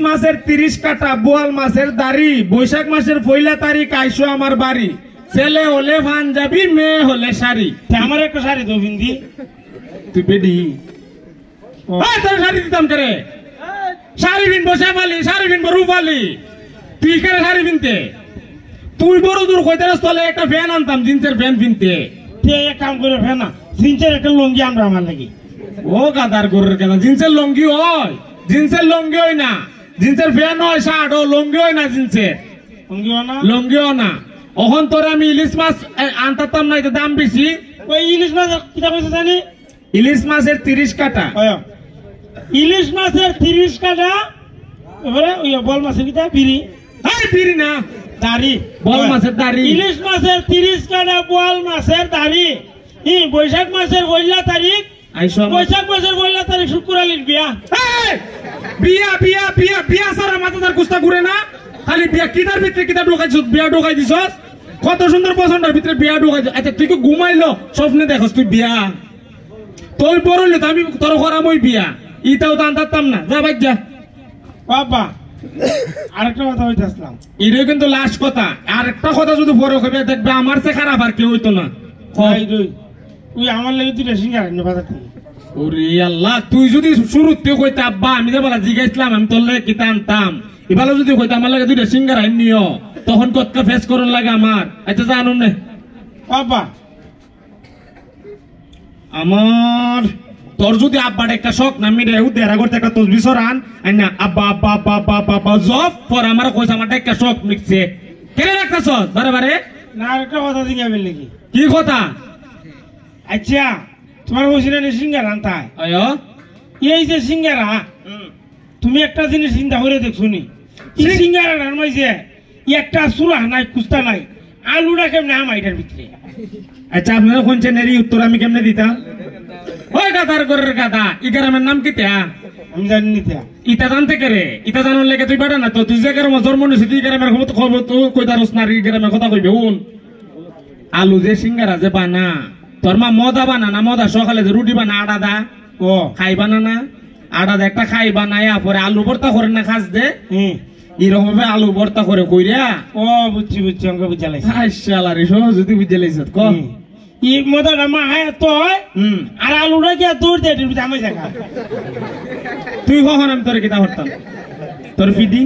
মাসের 30 কাটা বোয়াল মাসের দাড়ি বৈশাখ মাসের 1 তারিখ আইসো আমার বাড়ি ছেলে হলে পাঞ্জাবি মেয়ে হলে শাড়ি আমার একটা শাড়ি তো বিন্দি তুই বেডি তোর শাড়ি দিতাম করে শাড়ি বিনবো শেফালি শাড়ি বিনবো রূপালি তুই করে শাড়ি বিনতে তুই বড় দূর কইতে তলে একটা ফ্যান আনতাম জিন্সের ফ্যান কিনতে এক কাম করে ফ্যান না জিন্সের একটা লুঙ্গি আমরা আমার লাগি ও গাদার গরুর কেন জিন্সের লুঙ্গি হয় জিন্সের লুঙ্গি হয় না জিন্সের ফ্যান হয় শার্ট ও লুঙ্গি হয় না জিন্সের লুঙ্গিও না ওখান তোরে আমি ইলিশ মাছ আনতাম না এটা দাম বেশি ওই ইলিশ মাছ কিটা কইছে জানি ইলিশ মাছের 30 কাটা ইলিশ মাছের 30 কাটা এবারে ওই বল মাছের কিটা বিড়ি বিড়ি না দাড়ি বল মাছের দাড়ি ইলিশ মাছের 30 কাটা বল মাছের দাড়ি বৈশাখ মাসের 1 তারিখ বৈশাখ মাসের 1 তারিখ শুক্রবারের বিয়া বিয়া বিয়া বিয়া বিয়া সারা মাথাদার কুস্তা ঘুরে না খালি বিয়া কিদার ভিতরে কিদার ঢোকাইছ বিয়া ঢোকাই দিছস কত সুন্দর পছন্দের ভিতরে বিয়া ঢোকাইছ আচ্ছা তুই কি ঘুমাইলো স্বপ্নে দেখছ তুই বিয়া তুই পড়লে তো আমি তোর করাম ওই বিয়া ইটাও তো আনতাম না যা ভাই যা বাবা আরেকটা কথা হইতাছলাম এটাই কিন্তু লাস্ট কথা আরেকটা কথা যদি বড় কইবে দেখবে আমার চেয়ে খারাপ আর কেউ হইতো না তুই আমার লাগে দুইটা সিঙ্গার এনে বাজার ওরে আল্লাহ তুই যদি শুরুতে কইতে আব্বা আমি যে বলা জিগাইছিলাম আমি তোর লাগে কিতা আনতাম এবারে যদি কইতে আমার লাগে দুইটা সিঙ্গার আইন নিও তখন কতটা ফেস করন লাগে আমার আচ্ছা জানুন না বাবা আমার তোর যদি আব্বার একটা শখ না মিলে দেরা করতে একটা তসবি সরান আইনা আব্বা আব্বা আব্বা আব্বা আব্বা আব্বা জব পর আমার কইছে আমার একটা শখ মিটছে কেন রাখতাছ বারে বারে না আরেকটা কথা জিগাইবেন নাকি কি কথা আচ্ছা তোমার বসিনা সিঙ্গার আনতা আয়ো এই যে সিঙ্গারা তুমি একটা জিনিস চিন্তা করে দেখছো নি সিঙ্গারা নামাইছে একটা সুরা নাই কুস্তা নাই আলুটা কেমনে আমাইটার ভিতরে আচ্ছা আপনারা কোনছেন এর উত্তর আমি কেমনে দিতাম ওই গাদার গরের গাদা ই গ্রামের নাম কি তা আমি জানি নি তা ইটা জানতে করে ইটা জানার লেগে তুই বাড়া না তো তুই যে গ্রামে জন্ম নিছিস তুই গ্রামের খবর তো কইতারস না ই গ্রামের কথা কইবে উন আলু যে সিঙ্গারা যে বানা তোর মা মদা বানা না মদা সকালে যে রুটি বানা আটা দা ও খাই বানা না আটা দা একটা খাই বানায়া পরে আলু ভর্তা করে না খাস দে এরকম ভাবে আলু ভর্তা করে কইরা ও বুঝছি বুঝছি আমাকে বুঝা লাগছে আইশালা রে সব যদি বুঝে লাইছ ক ই মদাটা মা হায় তো আর আলুটা কি দূর দে দিবি আমি জায়গা তুই কখন আমি তোর কিতা করতাম তোর ফিডি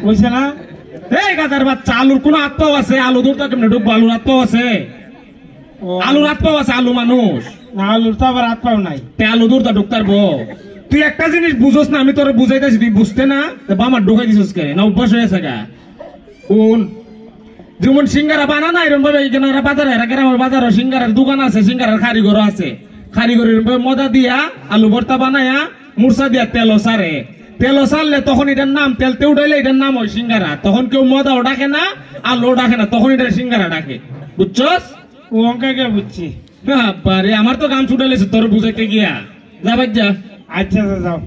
কইছ না এই গাদার বাচ্চা আলুর কোন আত্মাও আছে আলু দূরটা কেমনে ঢুকবো আলুর আত্মাও আছে আলুর আত্মাও আছে আলু মানুষ না আলুর তো আবার আত্মাও নাই তে আলু দূরটা ঢুকতার বো তুই একটা জিনিস বুঝোস না আমি তোর বুঝাইতেছি তুই বুঝতে না বামার ঢুকাই দিছিস কে না অভ্যাস হয়েছে গা কোন যেমন সিঙ্গারা বানা না এরকম ভাবে বাজারে গ্রামের বাজারে সিঙ্গারার দোকান আছে সিঙ্গারার কারিগর আছে কারিগরের মদা দিয়া আলু ভর্তা বানায়া মুরসা দিয়া তেলও সারে তেলও সারলে তখন এটার নাম তেলতে উঠাইলে এটার নাম হয় সিঙ্গারা তখন কেউ মদাও ডাকে না আলুও ডাকে না তখন এটা সিঙ্গারা ডাকে বুঝছস ও অঙ্কাকে বুঝছি বাবারে আমার তো গাম ছুটাইলেছে তোর বুঝাইতে গিয়া যা ভাই যা আচ্ছা যাও